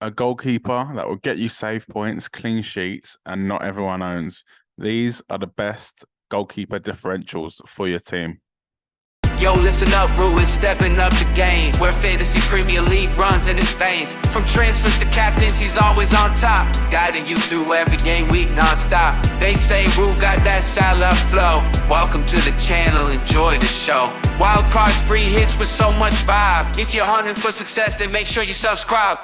A goalkeeper that will get you save points, clean sheets, and not everyone owns. These are the best goalkeeper differentials for your team. Yo, listen up, Rue is stepping up the game, where fantasy Premier League runs in his veins. From transfers to captains, he's always on top, guiding you through every game week non-stop. They say Rue got that Salah flow. Welcome to the channel, enjoy the show. Wild cards, free hits with so much vibe. If you're hunting for success, then make sure you subscribe.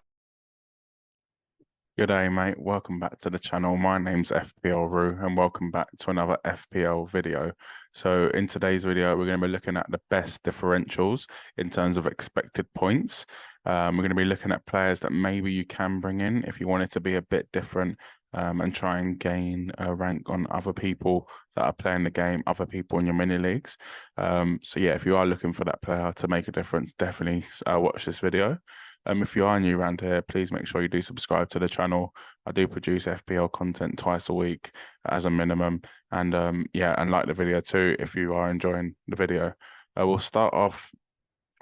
Good day, mate. Welcome back to the channel. My name's FPL Roo, and welcome back to another FPL video. So in today's video, we're going to be looking at the best differentials in terms of expected points. We're going to be looking at players that maybe you can bring in if you want it to be a bit different, and try and gain a rank on other people that are playing the game, other people in your mini leagues. So yeah, if you are looking for that player to make a difference, definitely watch this video. If you are new around here, please make sure you do subscribe to the channel. I do produce FPL content twice a week as a minimum. And yeah, and like the video too if you are enjoying the video. We'll start off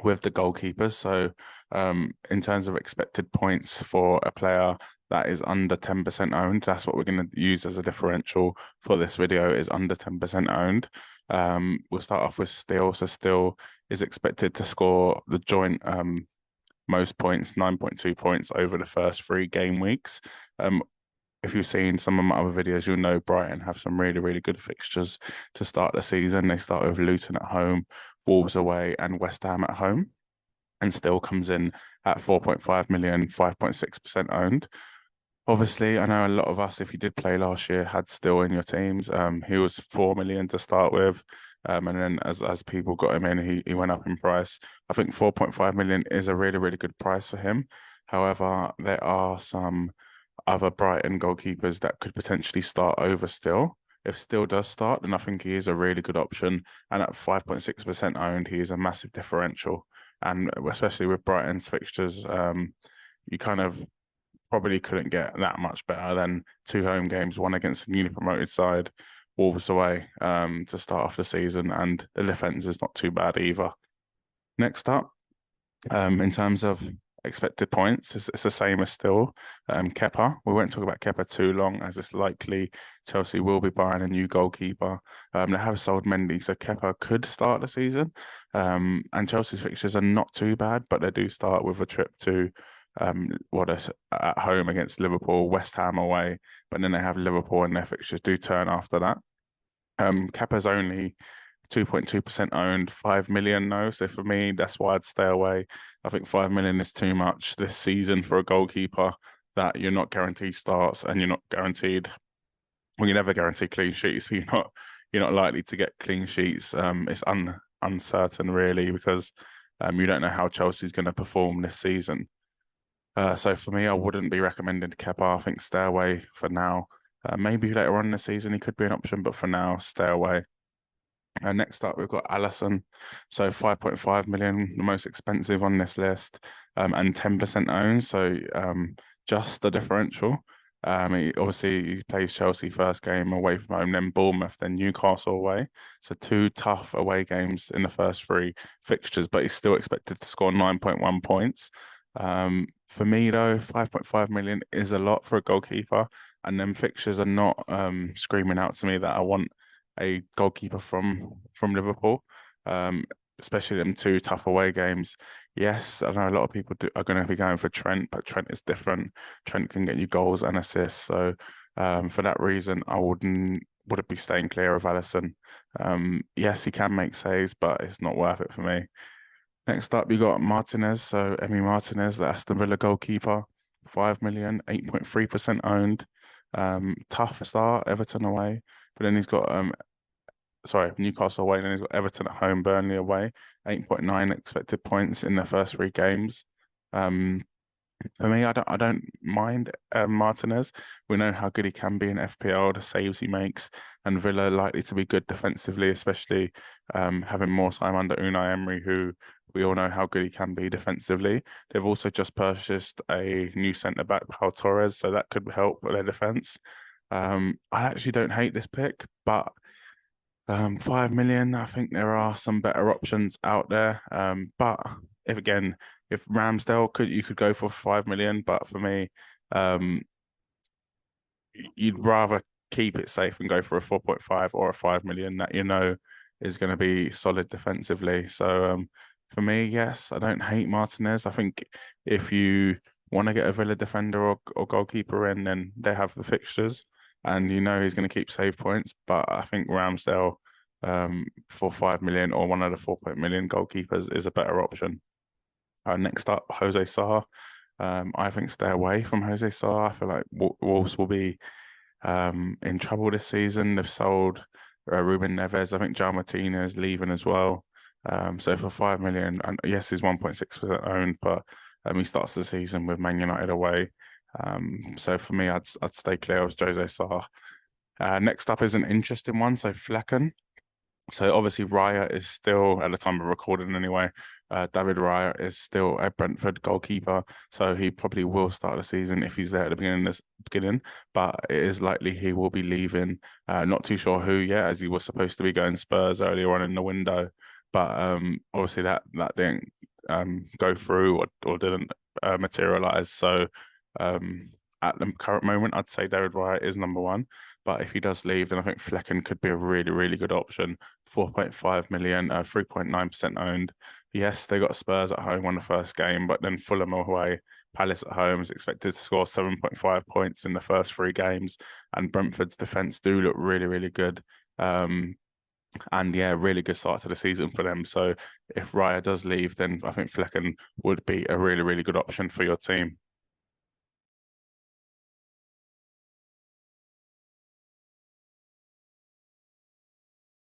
with the goalkeepers. So in terms of expected points for a player that is under 10% owned, that's what we're going to use as a differential for this video, is under 10% owned. We'll start off with Steele. So Steele is expected to score the joint most points, 9.2 points over the first 3 game weeks. If you've seen some of my other videos, you'll know Brighton have some really, really good fixtures to start the season. They start with Luton at home, Wolves away, and West Ham at home, and still comes in at 4.5 million, 5.6% owned. Obviously, I know a lot of us, if you did play last year, had Still in your teams. He was 4 million to start with. And then as people got him in, he went up in price. I think 4.5 million is a really, really good price for him. However, there are some other Brighton goalkeepers that could potentially start over Still. If Still does start, then I think he is a really good option. And at 5.6% owned, he is a massive differential. And especially with Brighton's fixtures, you kind of probably couldn't get that much better than 2 home games, one against a newly promoted side, Wolves away, to start off the season, and the defence is not too bad either. Next up, in terms of expected points, it's the same as Still. Kepa. We won't talk about Kepa too long, as it's likely Chelsea will be buying a new goalkeeper. They have sold Mendy, so Kepa could start the season. And Chelsea's fixtures are not too bad, but they do start with a trip to at home against Liverpool, West Ham away, but then they have Liverpool, and their fixtures do turn after that. Kepa's only 2.2% owned, 5 million though. So for me, that's why I'd stay away. I think 5 million is too much this season for a goalkeeper that you're not guaranteed starts, and you're not guaranteed. Well, you never guarantee clean sheets. But you're not likely to get clean sheets. It's uncertain really, because you don't know how Chelsea's going to perform this season. So for me, I wouldn't be recommending Kepa. I think stay away for now. Maybe later on in the season he could be an option, but for now, stay away. Next up, we've got Alisson. So 5.5 million, the most expensive on this list, and 10% owned. So just the differential. He plays Chelsea first game away from home, then Bournemouth, then Newcastle away. So 2 tough away games in the first 3 fixtures, but he's still expected to score 9.1 points. For me though, 5.5 million is a lot for a goalkeeper, and then fixtures are not screaming out to me that I want a goalkeeper from Liverpool, especially them 2 tough away games. Yes, I know a lot of people are going to be going for Trent, but Trent is different. Trent can get you goals and assists, so for that reason, I would be staying clear of Alisson. Yes, he can make saves, but it's not worth it for me. Next up, you got Martinez. So Emi Martinez, the Aston Villa goalkeeper, 5 million, 8.3% owned. Tough start, Everton away, but then he's got Newcastle away, and then he's got Everton at home, Burnley away. 8.9 expected points in the first 3 games. For me, I don't mind Martinez. We know how good he can be in FPL, the saves he makes, and Villa likely to be good defensively, especially having more time under Unai Emery, who we all know how good he can be defensively. They've also just purchased a new centre-back, Pau Torres, so that could help their defence. I actually don't hate this pick, but 5 million, I think there are some better options out there. But if Ramsdale you could go for 5 million, but for me, you'd rather keep it safe and go for a 4.5 or a 5 million that is going to be solid defensively. So for me, yes, I don't hate Martinez. I think if you want to get a Villa defender or goalkeeper in, then they have the fixtures, and he's going to keep save points. But I think Ramsdale for 5 million or one of the 4 million goalkeepers is a better option. Next up, Jose Sa. I think stay away from Jose Sa. I feel like Wolves will be in trouble this season. They've sold Ruben Neves. I think João Martinez is leaving as well. So for 5 million, and yes, he's 1.6% owned, but he starts the season with Man United away. So for me, I'd stay clear of Jose Sa. Next up is an interesting one. So Flecken. So obviously Raya is still, at the time of recording anyway, David Raya is still a Brentford goalkeeper, so he probably will start the season if he's there at the beginning. But it is likely he will be leaving. Not too sure who yet, as he was supposed to be going Spurs earlier on in the window. But obviously that didn't go through or didn't materialize. So at the current moment, I'd say David Raya is number one. But if he does leave, then I think Flecken could be a really, really good option. 4.5 million, 3.9% owned. Yes, they got Spurs at home on the first game, but then Fulham away, Palace at home is expected to score 7.5 points in the first 3 games. And Brentford's defence do look really, really good. And yeah, really good start to the season for them. So if Raya does leave, then I think Flecken would be a really, really good option for your team.